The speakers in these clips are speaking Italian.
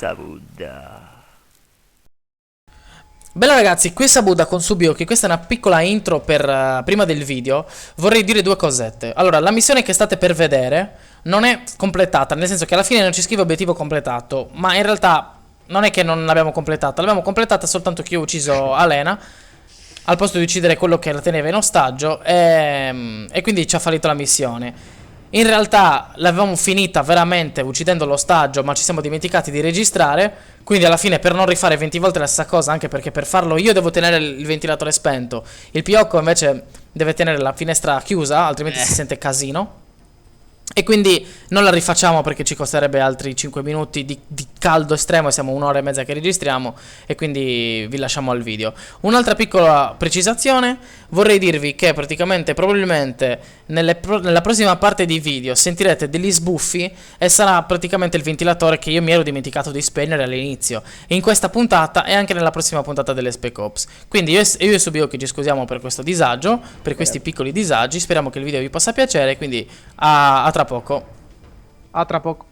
Sabuda. Bella ragazzi, qui è Sabuda con Subioki, questa è una piccola intro per prima del video. Vorrei dire due cosette. Allora, la missione che state per vedere non è completata, nel senso che alla fine non ci scrive obiettivo completato, ma in realtà non è che non l'abbiamo completata, l'abbiamo completata soltanto che io ho ucciso Alena al posto di uccidere quello che la teneva in ostaggio e quindi ci ha fallito la missione. In realtà l'avevamo finita veramente uccidendo l'ostaggio, ma ci siamo dimenticati di registrare. Quindi alla fine, per non rifare 20 volte la stessa cosa, anche perché per farlo io devo tenere il ventilatore spento, il Piocco invece deve tenere la finestra chiusa, altrimenti si sente casino. E quindi non la rifacciamo perché ci costerebbe altri 5 minuti di caldo estremo e siamo un'ora e mezza che registriamo, e quindi vi lasciamo al video. Un'altra piccola precisazione, vorrei dirvi che praticamente probabilmente nella prossima parte di video sentirete degli sbuffi e sarà praticamente il ventilatore che io mi ero dimenticato di spegnere all'inizio, in questa puntata e anche nella prossima puntata delle Spec Ops. Quindi io e Subioki ci scusiamo per questo disagio, per questi piccoli disagi, speriamo che il video vi possa piacere, quindi a tra poco. A tra poco.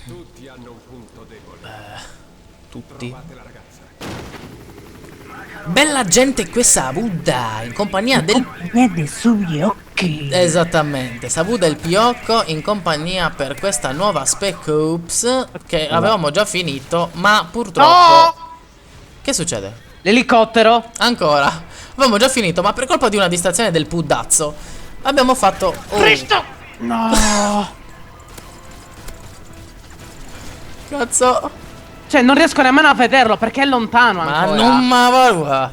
Tutti hanno un punto debole. Tutti. Trovate la ragazza. Bella gente, qui è Sabuda in compagnia del... Niente Subioki. Esattamente, Sabuda e il Piocco in compagnia per questa nuova Spec Ops che avevamo già finito, ma purtroppo... No! Che succede? L'elicottero. Ancora. Avevamo già finito, ma per colpa di una distrazione del puddazzo abbiamo fatto... Cristo! No! Cazzo. Cioè, non riesco nemmeno a vederlo perché è lontano Ma ancora. non ma va.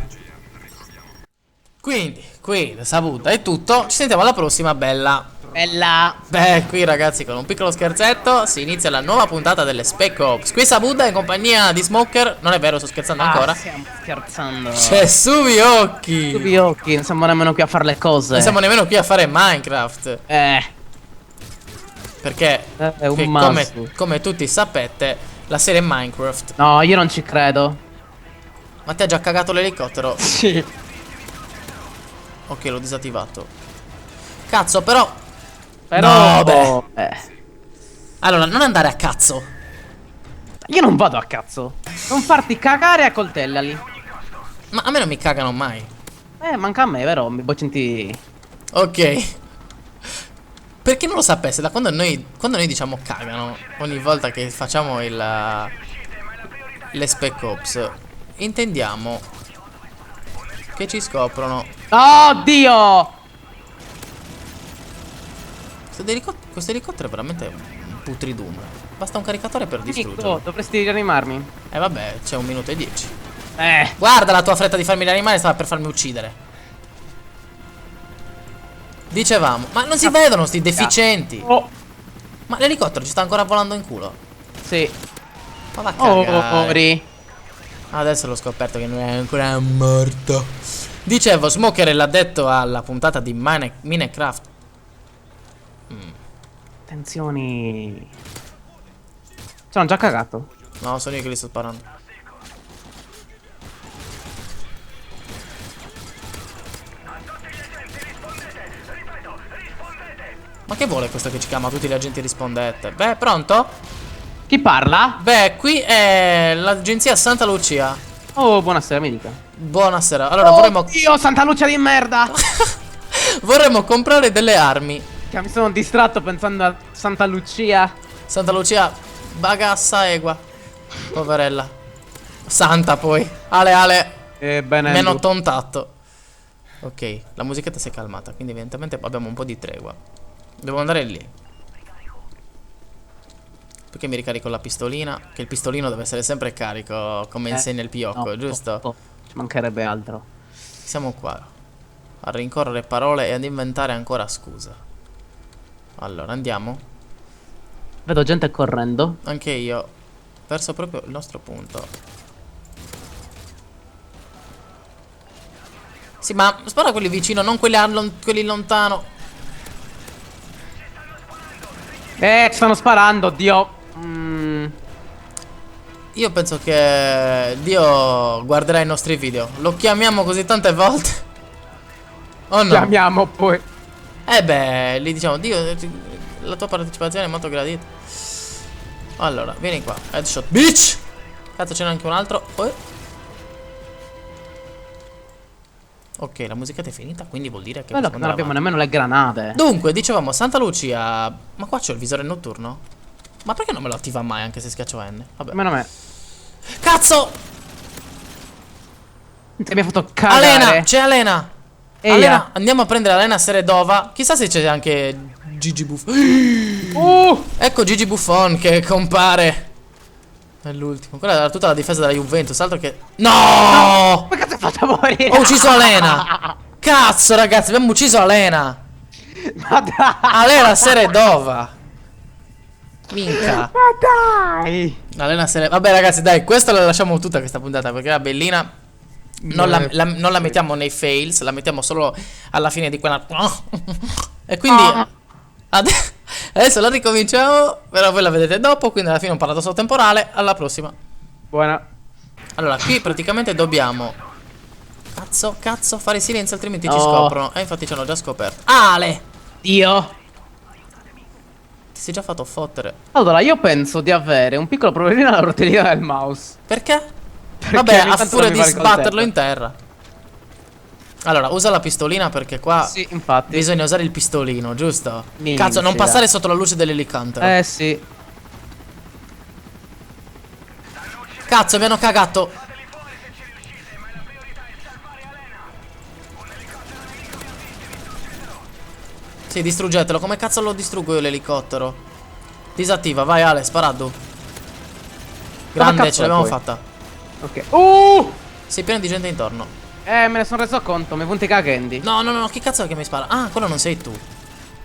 Quindi, qui da Sabuda è tutto. Ci sentiamo alla prossima, bella. Bella. Beh, qui ragazzi, con un piccolo scherzetto si inizia la nuova puntata delle Spec Ops. Qui Sabuda in compagnia di Smoker. Non è vero, sto scherzando ancora. Stiamo scherzando. C'è Subioki. Subioki, non siamo nemmeno qui a fare le cose. Non siamo nemmeno qui a fare Minecraft. Perché È un che mazzo. come tutti sapete, la serie Minecraft. No, io non ci credo. Ma ti ha già cagato l'elicottero? Sì. Ok, l'ho disattivato. Cazzo, però... Però... No, beh. Allora, non andare a cazzo. Io non vado a cazzo. Non farti cagare a coltellali. Ma a me non mi cagano mai. Manca a me, vero? Mi boccinti. Ok. Per chi non lo sapesse, da quando noi diciamo cagano ogni volta che facciamo le Spec Ops, intendiamo che ci scoprono. Oddio! Questo elicottero è veramente un putridume. Basta un caricatore per Nico, distruggerlo. dovresti rianimarmi. E vabbè, c'è 1 minuto e 10. Eh. Guarda la tua fretta di farmi rianimare, stava per farmi uccidere. Dicevamo, ma non si vedono sti deficienti. Oh. Ma l'elicottero ci sta ancora volando in culo. Sì. Ma va a Oh, cagare. ori. Adesso l'ho scoperto che non è ancora morto. Dicevo, Smoker l'ha detto alla puntata di Minecraft. Attenzioni. Sono già cagato. No, sono io che li sto sparando. Ma che vuole questo che ci chiama tutti gli agenti rispondente? Beh, pronto? Chi parla? Beh, qui è l'agenzia Santa Lucia. Oh, buonasera, mi dica. Buonasera. Allora, vorremmo Dio, Santa Lucia di merda! vorremmo comprare delle armi. Che mi sono distratto pensando a Santa Lucia. Santa Lucia, bagassa egua. Poverella. Santa poi. Ale. Bene. Meno tontatto. Ok, la musichetta si è calmata, quindi evidentemente abbiamo un po' di tregua. Devo andare lì. Perché mi ricarico la pistolina? Che il pistolino deve essere sempre carico, come insegna il Piocco, No, giusto? ci mancherebbe altro. Siamo qua a rincorrere parole e ad inventare ancora scuse. Allora, andiamo. Vedo gente correndo. Anche io. Ho perso proprio il nostro punto. Sì, ma spara quelli vicino, non quelli lontano. Ci stanno sparando, Dio. Io penso che Dio guarderà i nostri video. Lo chiamiamo così tante volte. Oh no. Chiamiamo poi. Beh, gli diciamo Dio, la tua partecipazione è molto gradita. Allora, vieni qua. Headshot. Bitch! Cazzo, ce n'è anche un altro. Ok, la musichetta è finita, quindi vuol dire che Bello che possiamo non andare abbiamo avanti. nemmeno le granate. Dunque, dicevamo, Santa Lucia. Ma qua c'ho il visore notturno? Ma perché non me lo attiva mai anche se schiaccio N? Vabbè. Almeno me. Cazzo! Ti mi hai fatto cagare. Alena! C'è Alena! Eia. Alena, andiamo a prendere Alena Seredova. Chissà se c'è anche Gigi Buffon. Ecco Gigi Buffon che compare. Nell'ultimo. Quella era tutta la difesa della Juventus. Altro che. No! Come cazzo hai fatto a morire? Ho ucciso Alena! Cazzo, ragazzi, abbiamo ucciso Alena! Ma dai. Alena Seredova! Minca. Ma dai. Alena Seredova. Vabbè, ragazzi, dai, questa la lasciamo tutta questa puntata perché era bellina. Non la mettiamo nei fails, la mettiamo solo alla fine di quella. E quindi adesso la ricominciamo, però voi la vedete dopo, quindi alla fine un paradosso temporale. Alla prossima. Buona. Allora, qui praticamente dobbiamo cazzo, fare silenzio, altrimenti ci scoprono. E infatti ci hanno già scoperto. Ale! Dio. Ti sei già fatto fottere. Allora, io penso di avere un piccolo problemino alla rotellina del mouse. Perché? Perché Vabbè, ogni a tanto furia non di mi va il sbatterlo coltello. in terra. Allora, usa la pistolina perché qua Sì, infatti. bisogna usare il pistolino, giusto? Minchia. Cazzo, non passare sotto la luce dell'elicottero. Eh sì. Cazzo, mi hanno cagato. Sì, distruggetelo. Come cazzo lo distruggo io l'elicottero? Disattiva, vai Ale, sparado. Grande, cazzo ce l'abbiamo è poi? fatta. Ok. Sei pieno di gente intorno. Me ne sono reso conto, mi punti caghendi. No, chi cazzo è che mi spara? Ah, quello non sei tu.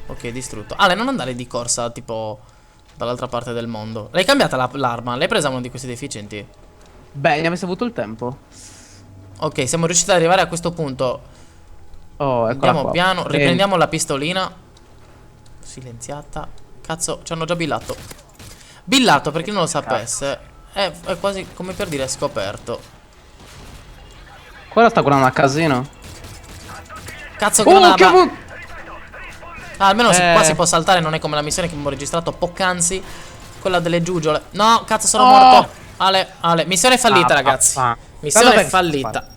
Ok, distrutto. Ale, non andare di corsa, tipo, dall'altra parte del mondo. L'hai cambiata l'arma? L'hai presa uno di questi deficienti? Beh, ne avessi avuto il tempo. Ok, siamo riusciti ad arrivare a questo punto. Oh, eccola Andiamo qua. piano, riprendiamo la pistolina. Silenziata. Cazzo, ci hanno già billato. Billato, per chi non lo sapesse, è quasi come per dire scoperto. Quello sta guardando a casino. Cazzo, Oh, granata. che Almeno qua si può saltare, non è come la missione che abbiamo registrato poc'anzi. Quella delle giuggiole. No, cazzo, sono morto. Ale, missione fallita, ragazzi. Missione fallita.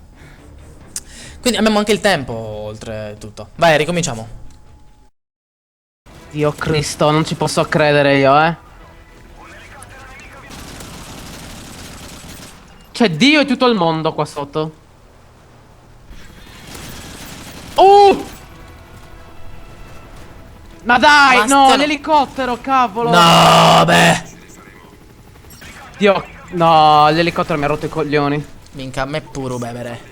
Quindi abbiamo anche il tempo, oltretutto. Vai, ricominciamo. Dio Cristo, non ci posso credere io, C'è Dio e tutto il mondo qua sotto. Ma dai, no, Basta. l'elicottero, cavolo. No, beh. Dio, no, l'elicottero mi ha rotto i coglioni. Minca, a me pure bevere.